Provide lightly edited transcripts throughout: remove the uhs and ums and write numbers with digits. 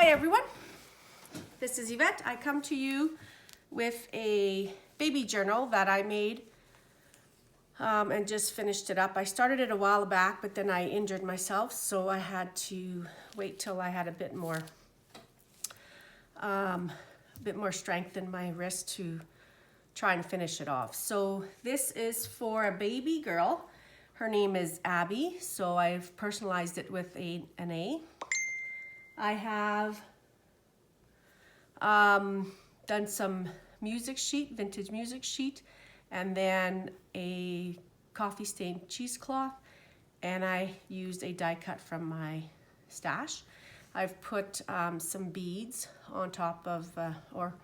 Hi everyone, this is Yvette. I come to you with a baby journal that I made and just finished it up. I started it a while back, but then I injured myself, so I had to wait till I had a bit more strength in my wrist to try and finish it off. So this is for a baby girl. Her name is Abbie, so I've personalized it with an A. I have done some music sheet, vintage music sheet, and then a coffee stained cheesecloth, and I used a die cut from my stash. I've put some beads on top of, or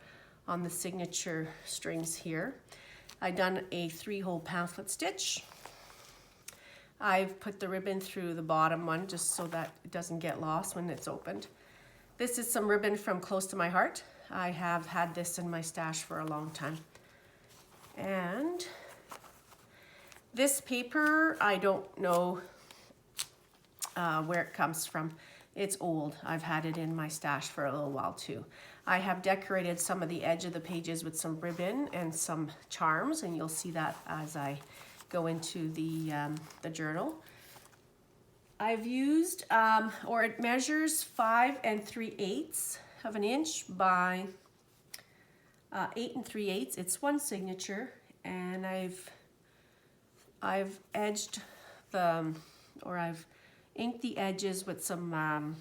on the signature strings here. I've done a 3-hole pamphlet stitch. I've put the ribbon through the bottom one just so that it doesn't get lost when it's opened. This is some ribbon from Close to My Heart. I have had this in my stash for a long time. And this paper, I don't know where it comes from. It's old. I've had it in my stash for a little while too. I have decorated some of the edge of the pages with some ribbon and some charms, and you'll see that as I go into the journal. I've used, or it measures 5 3/8 of an inch by 8 3/8. It's one signature, and I've edged I've inked the edges with some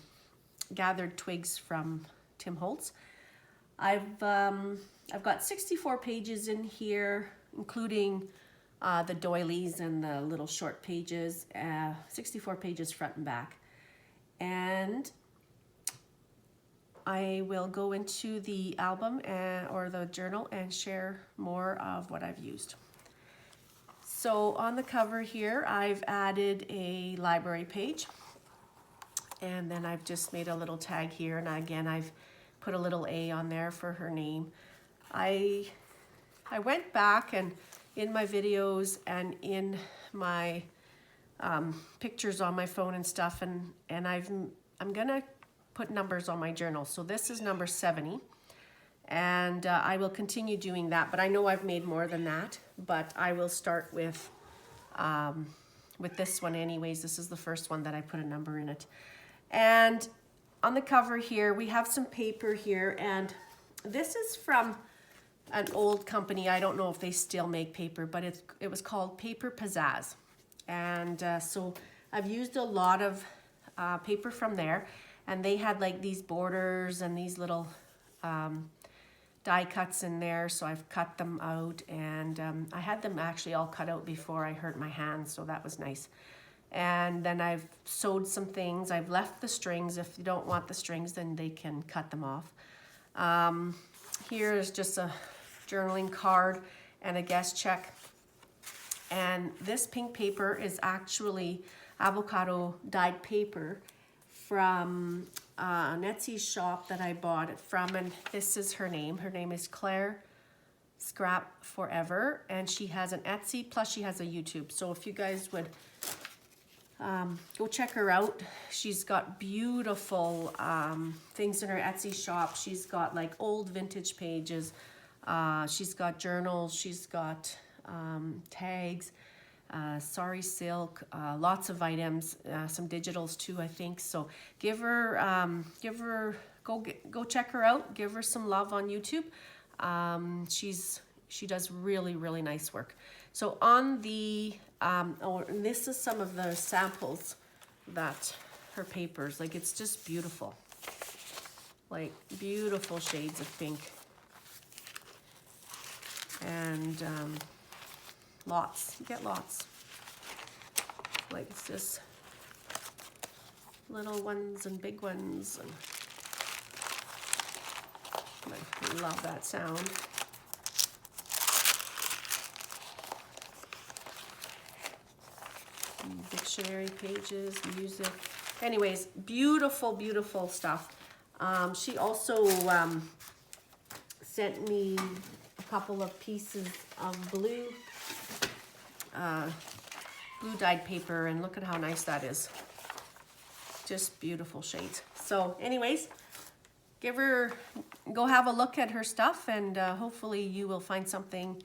gathered twigs from Tim Holtz. I've got 64 pages in here, including the doilies and the little short pages, 64 pages front and back. And I will go into the album or the journal and share more of what I've used. So on the cover here, I've added a library page, and then I've just made a little tag here, and again I've put a little A on there for her name. I went back and in my videos and in my pictures on my phone and stuff, and I'm gonna put numbers on my journal. So this is number 70, and I will continue doing that, but I know I've made more than that, but I will start with this one anyways. This is the first one that I put a number in it. And on the cover here, we have some paper here, and this is from an old company. I don't know if they still make paper, but it was called Paper Pizzazz. And so I've used a lot of paper from there, and they had like these borders and these little die cuts in there, so I've cut them out, and I had them actually all cut out before I hurt my hands, so that was nice. And then I've sewed some things. I've left the strings. If you don't want the strings, then they can cut them off. Here is just a journaling card and a guest check. And this pink paper is actually avocado dyed paper from an Etsy shop that I bought it from, and this is her name. Her name is Claire Scrap Forever, and she has an Etsy, plus she has a YouTube. So if you guys would go check her out. She's got beautiful things in her Etsy shop. She's got like old vintage pages. She's got journals. She's got tags, sari silk, lots of items, some digitals too, I think. So go check her out. Give her some love on YouTube. She does really, really nice work. So on the, and this is some of the samples that her papers, like it's just beautiful. Like beautiful shades of pink. And lots, you get lots. Like it's just little ones and big ones. And I love that sound. Dictionary pages, music. Anyways, beautiful, beautiful stuff. She also sent me a couple of pieces of blue dyed paper, and look at how nice that is. Just beautiful shades. So anyways, go have a look at her stuff, and hopefully you will find something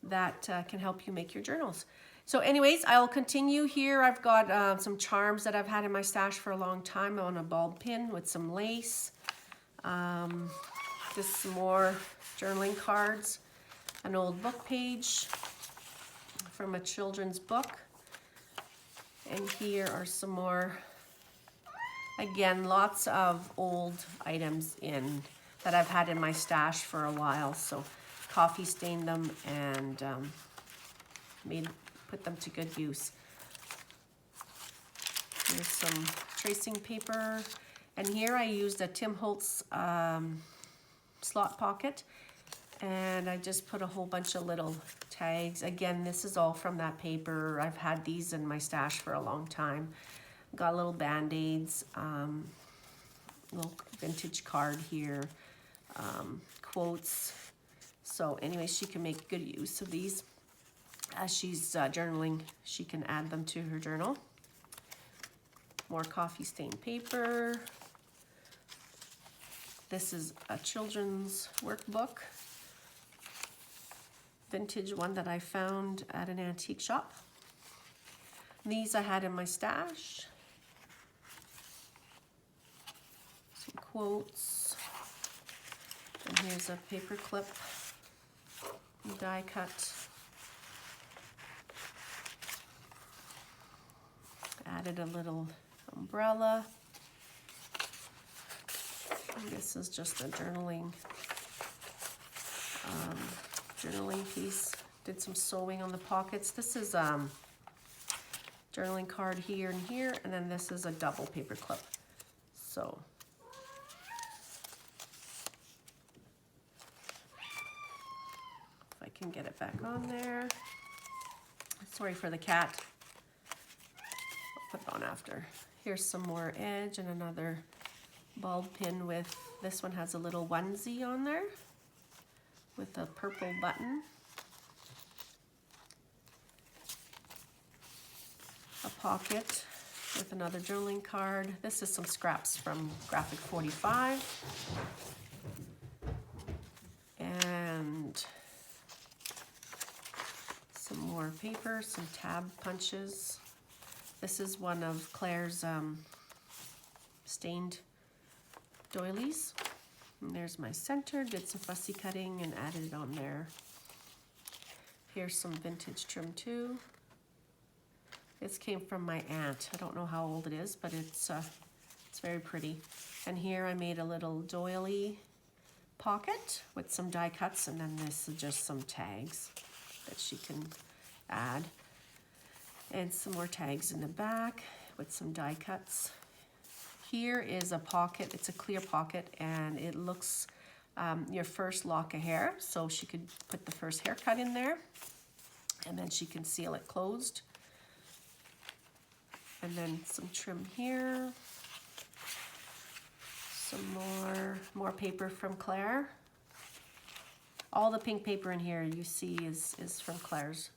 that can help you make your journals. So anyways, I'll continue here. I've got some charms that I've had in my stash for a long time on a bulb pin with some lace. Just some more journaling cards, an old book page from a children's book. And here are some more, again, lots of old items that I've had in my stash for a while. So coffee stained them and put them to good use. Here's some tracing paper. And here I used a Tim Holtz slot pocket. And I just put a whole bunch of little tags. Again, this is all from that paper. I've had these in my stash for a long time. Got little band-aids, little vintage card here, quotes. So anyway, she can make good use of these. As she's journaling, she can add them to her journal. More coffee stained paper. This is a children's workbook. Vintage one that I found at an antique shop. These I had in my stash. Some quotes. And here's a paper clip, die cut. Added a little umbrella. And this is just a journaling piece. Did some sewing on the pockets. This is journaling card here and here, and then this is a double paper clip. So if I can get it back on there. Sorry for the cat. I'll put it on after. Here's some more edge and another bulb pin with, this one has a little onesie on there with a purple button. A pocket with another journaling card. This is some scraps from Graphic 45. And some more paper, some tab punches. This is one of Claire's stained doilies. And there's my center, did some fussy cutting and added it on there. Here's some vintage trim too. This came from my aunt. I don't know how old it is, but it's very pretty. And here I made a little doily pocket with some die cuts, and then this is just some tags that she can add. And some more tags in the back with some die cuts. Here is a pocket, it's a clear pocket, and it looks your first lock of hair. So she could put the first haircut in there, and then she can seal it closed. And then some trim here. Some more paper from Claire. All the pink paper in here you see is from Claire's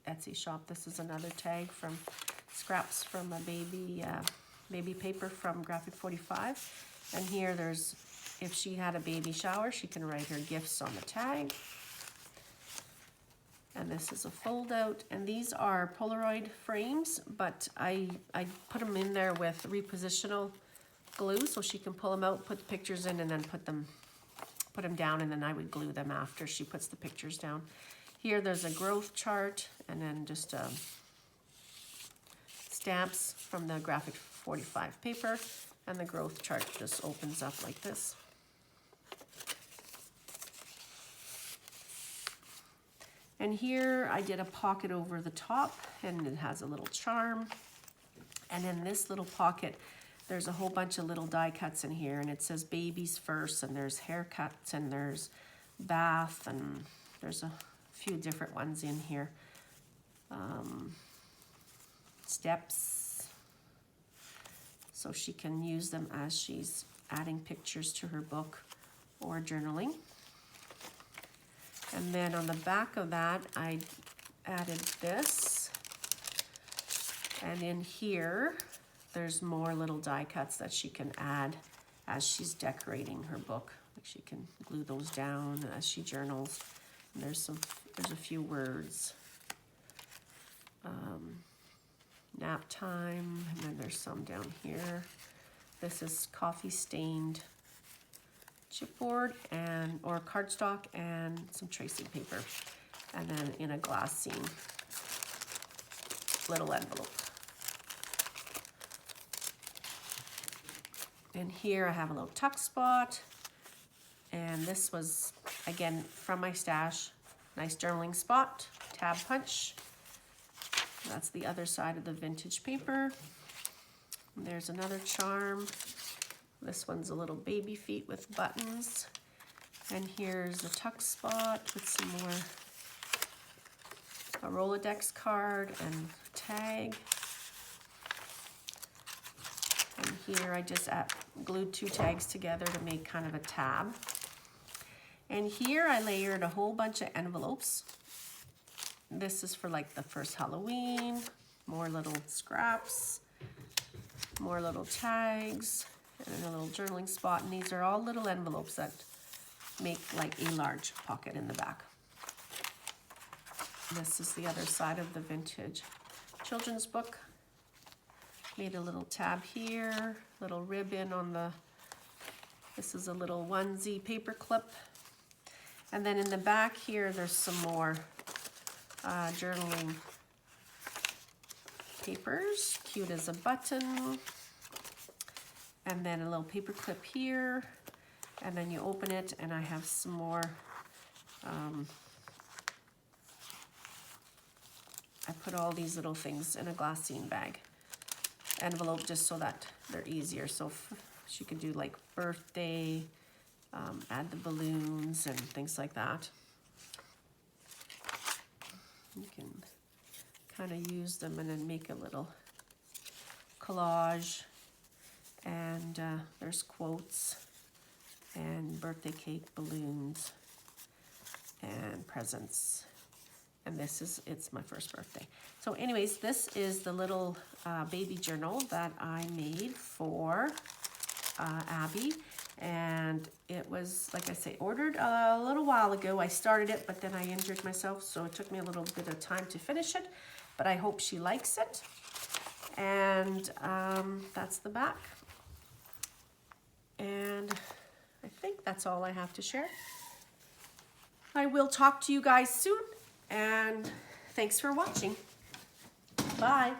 Etsy shop. This is another tag from scraps from a baby paper from Graphic 45. And here there's, if she had a baby shower, she can write her gifts on the tag. And this is a fold out, and these are Polaroid frames, but I put them in there with repositional glue so she can pull them out, put the pictures in, and then put them down, and then I would glue them after she puts the pictures down. Here there's a growth chart, and then just stamps from the Graphic 45 paper, and the growth chart just opens up like this. And here I did a pocket over the top, and it has a little charm. And in this little pocket, there's a whole bunch of little die cuts in here, and it says babies first, and there's haircuts, and there's bath, and there's a few different ones in here. Steps, so she can use them as she's adding pictures to her book or journaling. And then on the back of that, I added this. And in here, there's more little die cuts that she can add as she's decorating her book. Like she can glue those down as she journals. And there's a few words. Nap time, and then there's some down here. This is coffee stained chipboard or cardstock and some tracing paper. And then in a glassine little envelope. And here I have a little tuck spot. And this was, again, from my stash. Nice journaling spot, tab punch. That's the other side of the vintage paper. And there's another charm. This one's a little baby feet with buttons. And here's a tuck spot with some more, a Rolodex card and tag. And here I just glued 2 tags together to make kind of a tab. And here I layered a whole bunch of envelopes. This is for like the first Halloween, more little scraps, more little tags, and a little journaling spot. And these are all little envelopes that make like a large pocket in the back. This is the other side of the vintage children's book. Made a little tab here, little ribbon on this is a little onesie paper clip. And then in the back here, there's some more journaling papers, cute as a button. And then a little paper clip here. And then you open it, and I have some more. I put all these little things in a glassine bag envelope just so that they're easier. So she could do like birthday, add the balloons and things like that. You can kind of use them and then make a little collage. And there's quotes and birthday cake, balloons, and presents. And it's my first birthday. So anyways, this is the little baby journal that I made for Abbie. And it was, like I say, ordered a little while ago. I started it, but then I injured myself, so it took me a little bit of time to finish it. But I hope she likes it. And that's the back. And I think that's all I have to share. I will talk to you guys soon, and thanks for watching. Bye.